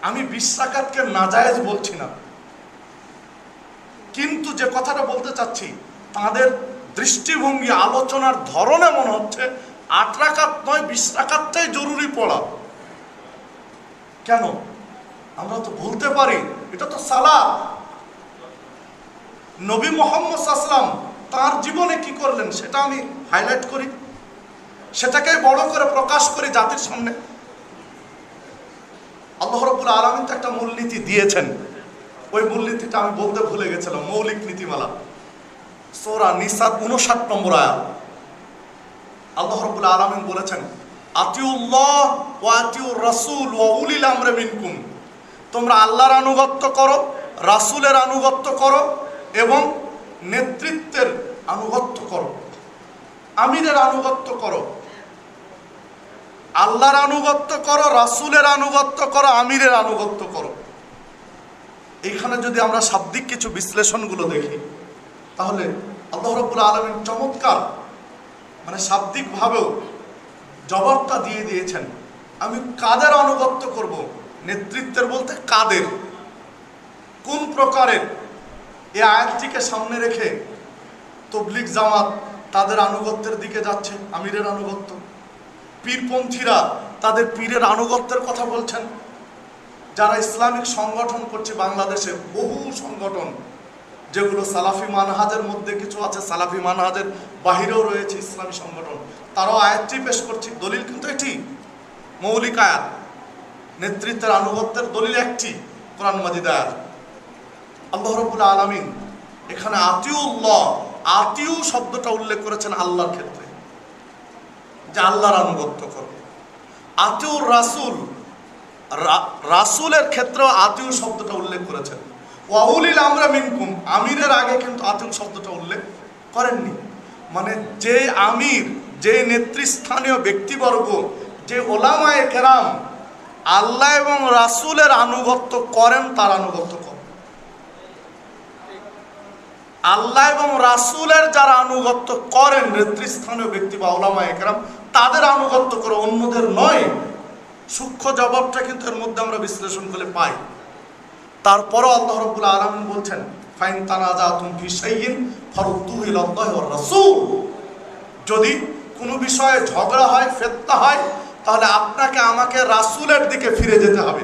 আমি 20 রাকাতকে নাজায়েজ বলছি না, কিন্তু যে কথাটা বলতে চাচ্ছি তাদের দৃষ্টিভঙ্গি আলোচনার ধরনে মনে হচ্ছে 8 রাকাত নয় 20 রাকাতটাই জরুরি পড়া। কেন? আমরা তো বলতে পারি এটা তো সালাত। নবী মুহাম্মদ সাল্লাল্লাহু আলাইহি ওয়াসাল্লাম তার জীবনে কি করলেন সেটা আমি হাইলাইট করি, সেটাকে বড় করে প্রকাশ করি জাতির সামনে। আল্লাহ রাব্বুল আলামিন তো একটা মূলনীতি দিয়েছেন, ওই মূলনীতিটা আমি বলতে ভুলে গেছিলাম। মৌলিক নীতিমালা, সূরা নিসা 59 নম্বর আয়াত। আল্লাহ রাব্বুল আলামিন বলেছেন, আতিউল্লাহ ওয়া আতিউর রাসূল ওয়া উলিল আমরি মিনকুম। তোমরা আল্লাহর আনুগত্য করো, রাসূলের আনুগত্য করো এবং নেতৃত্বের আনুগত্য করো, আমিরের আনুগত্য করো। আল্লাহর আনুগত্য করো, রাসূলের আনুগত্য করো, আমিরের আনুগত্য করো। এইখানে যদি আমরা শাব্দিক কিছু বিশ্লেষণগুলো দেখি তাহলে আল্লাহ রাব্বুল আলামিন চমৎকার মানে শাব্দিকভাবেও জবাবটা দিয়ে দিয়েছেন। আমি কাদের আনুগত্য করব? নেতৃত্বের বলতে কাদের, কোন প্রকারের? এই আয়াতটিকে সামনে রেখে তবলিগ জামাত তাদের আনুগত্যের দিকে যাচ্ছে, আমিরের আনুগত্য। পীরপন্থীরা তাদের পীরের আনুগত্যের কথা বলছেন। যারা ইসলামিক সংগঠন করছে বাংলাদেশে, বহু সংগঠন যেগুলো সালাফি মানহাজের মধ্যে কিছু আছে, সালাফি মানহাজের বাহিরেও রয়েছে ইসলামী সংগঠন, তারাও আয়াতটি পেশ করছে। দলিল কিন্তু এটি মৌলিক আয়াত, নেতৃত্বের আনুগত্যের দলিল একটি, কোরআন মাজিদ আয়াত। আল্লাহ রাব্বুল আলামিন এখানে আতিউল্লাহ, আতিউ শব্দটা উল্লেখ করেছেন আল্লাহর ক্ষেত্রে, যে আল্লাহর আনুগত্য করবে। আতিউর রাসূল, রাসূলের ক্ষেত্রেও আতিউ শব্দটা উল্লেখ করেছেন। ওয়া উলিল আমরি মিনকুম, আমিরের আগে কিন্তু আতিউ শব্দটা উল্লেখ করেননি। মানে যে আমির, যে নেতৃস্থানীয় ব্যক্তিবর্গ, যে ওলামায়ে কেরাম আল্লাহ এবং রাসূলের আনুগত্য করেন, তার আনুগত্য করেন। আল্লাহ এবং রাসূলের যারা আনুগত্য করেন, নেতৃস্থানীয় ব্যক্তি বা ওলামায়ে কেরাম, তাদের আনুগত্য করে, অন্যদের নয়। সূক্ষ্ম জবাবটা কিন্তু এর মধ্যে আমরা বিশ্লেষণ করে পাই। তারপরও আল্লাহ রাব্বুল আলামিন বলছেন, ফাইন তানাজাতুম ফি শাইইন ফারুদ্দুহু ইলাল্লাহি ওয়ার রাসূল। যদি কোনো বিষয়ে ঝগড়া হয়, ফিতনা হয়, তাহলে আপনাকে আমাকে রাসূলের দিকে ফিরে যেতে হবে,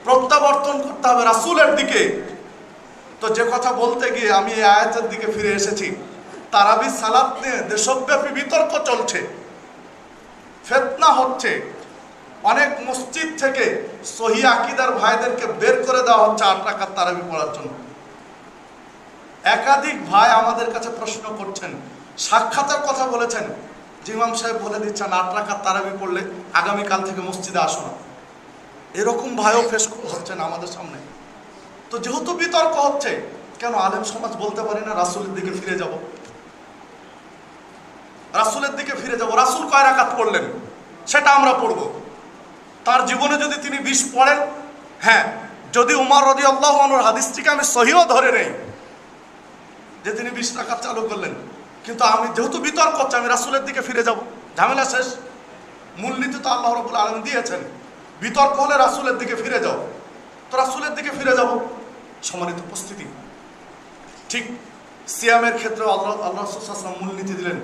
প্রত্যাবর্তন করতে হবে রাসূলের দিকে। তো যে কথা বলতে গিয়ে আমি এই আয়াতের দিকে ফিরে এসেছি। তারাবি সালাত নিয়ে দেশব্যাপী বিতর্ক চলছে, ফিতনা হচ্ছে। অনেক মসজিদ থেকে সহি আকীদার ভাইদেরকে বের করে দেওয়া হচ্ছে 8 রাকাত তারাবি পড়ার জন্য। একাধিক ভাই আমাদের কাছে প্রশ্ন করছেন, সাক্ষাতের কথা বলেছেন, যে ইমাম সাহেব বলে দিচ্ছেন 8 রাকাত তারাবি পড়লে আগামীকাল থেকে মসজিদে আসো না। এরকম ভাইও ফেস হচ্ছেন আমাদের সামনে। তো যেহেতু বিতর্ক হচ্ছে, কেন আলেম সমাজ বলতে পারি না রাসূলের দিকে ফিরে যাব? রাসূলের দিকে ফিরে যাব। রাসূল কয় রাকাত পড়লেন সেটা আমরা পড়ব। তার জীবনে যদি তিনি 20 পড়েন, হ্যাঁ, যদি উমর রাদিয়াল্লাহু আনহুর হাদিসটিকে আমি সহিহ ধরে নেই যে তিনি 20 রাকাত চালু করলেন, কিন্তু আমি যেহেতু বিতর্ক হচ্ছে, আমি রাসূলের দিকে ফিরে যাব, ঝামেলা শেষ। মূলনীতি তো আল্লাহ রাব্বুল আলামিন দিয়েছেন, বিতর্ক হলে রাসূলের দিকে ফিরে যাও। তো রাসূলের দিকে ফিরে যাব। সম্মানিত উপস্থিতি, ঠিক সিয়ামের ক্ষেত্রে আল্লাহ রাসূল সাল্লাল্লাহু আলাইহি ওয়াসাল্লাম মূলনীতি দিলেন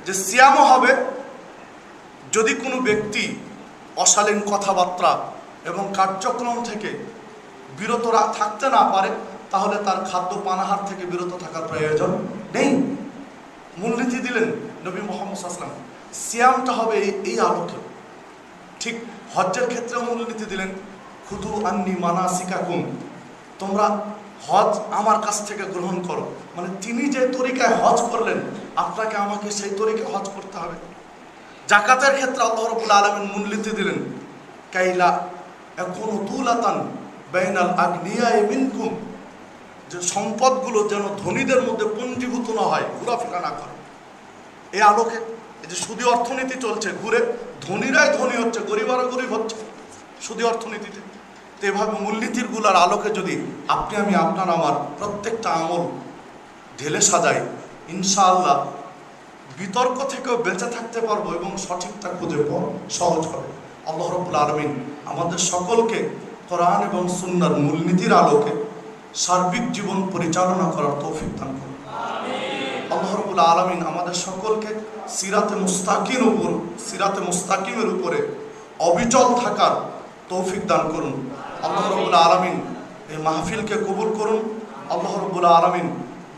যে সিয়ামও হবে যদি কোনো ব্যক্তি অশালীন কথাবার্তা এবং কার্যক্রম থেকে বিরত থাকতে না পারে, তাহলে তার খাদ্য পানাহার থেকে বিরত থাকার প্রয়োজন নেই। মূলনীতি দিলেন নবী মুহাম্মদ সাল্লাল্লাহু আলাইহি ওয়াসাল্লাম। সিয়ামটা হবে এই আলোকে। ঠিক হজ্জের ক্ষেত্রে মূলনীতি দিলেন, খুদু আন্নি মানাসিকাকুম, তোমরা হজ আমার কাছ থেকে গ্রহণ করো। মানে তিনি যে তরিকায় হজ করলেন, আপনাকে আমাকে সেই তরিকায় হজ করতে হবে। যাকাতের ক্ষেত্রে আল্লাহ রাব্বুল আলামিন মূলনীতি দিলেন, কাইলা ইয়াকুনু তুলাতান বাইনাল আগনিয়াই মিনকুম, যে সম্পদগুলো যেন ধনীদের মধ্যে পুঞ্জীভূত না হয়, ঘোরাফেরা না করে। এই আলোকে এই যে সুদী অর্থনীতি চলছে, ঘুরে ধনীরাই ধনী হচ্ছে, গরিব আরো গরিব হচ্ছে। শুধু অর্থনীতিতে। তো এভাবে মূলনীতিরগুলোর আলোকে যদি আপনি আমি আপনার আমার প্রত্যেকটা আমল ঢেলে সাজাই, ইনশাআল্লাহ বিতর্ক থেকেও বেঁচে থাকতে পারবো এবং সঠিকটা খুঁজে পাওয়া সহজ হবে। আল্লাহ রাব্বুল আলামিন আমাদের সকলকে কোরআন এবং সুন্নাহর মূলনীতির আলোকে সার্বিক জীবন পরিচালনা করার তৌফিক দান করুন। আল্লাহ রাব্বুল আলামিন আমাদের সকলকে সিরাতে মুস্তাকিমের উপরে অবিচল থাকার তৌফিক দান করুন। আল্লাহ রাব্বুল আলামিন এই মাহফিলকে কবুল করুন। আল্লাহ রাব্বুল আলামিন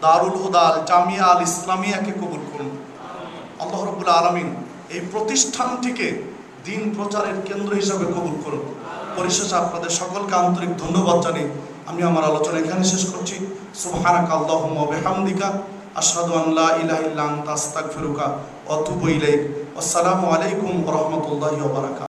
দারুল হুদা আল জামিয়া আল ইসলামিয়াকে কবুল করুন। আল্লাহ রাব্বুল আলামিন এই প্রতিষ্ঠানটিকে দিন প্রচারের কেন্দ্র হিসাবে কবুল করুন। পরিশেষে আপনাদের সকলকে আন্তরিক ধন্যবাদ জানিয়ে আমি আমার আলোচনা এখানে শেষ করছি। সুবহানাকা আল্লাহুম্মা ওয়া বিহামদিকা আশহাদু আন লা ইলাহা ইল্লা আনতা আস্তাগফিরুকা ওয়া আতুবু ইলাইক। আসসালামু আলাইকুম ওয়া রাহমাতুল্লাহি ওয়া বারাকাতুহু।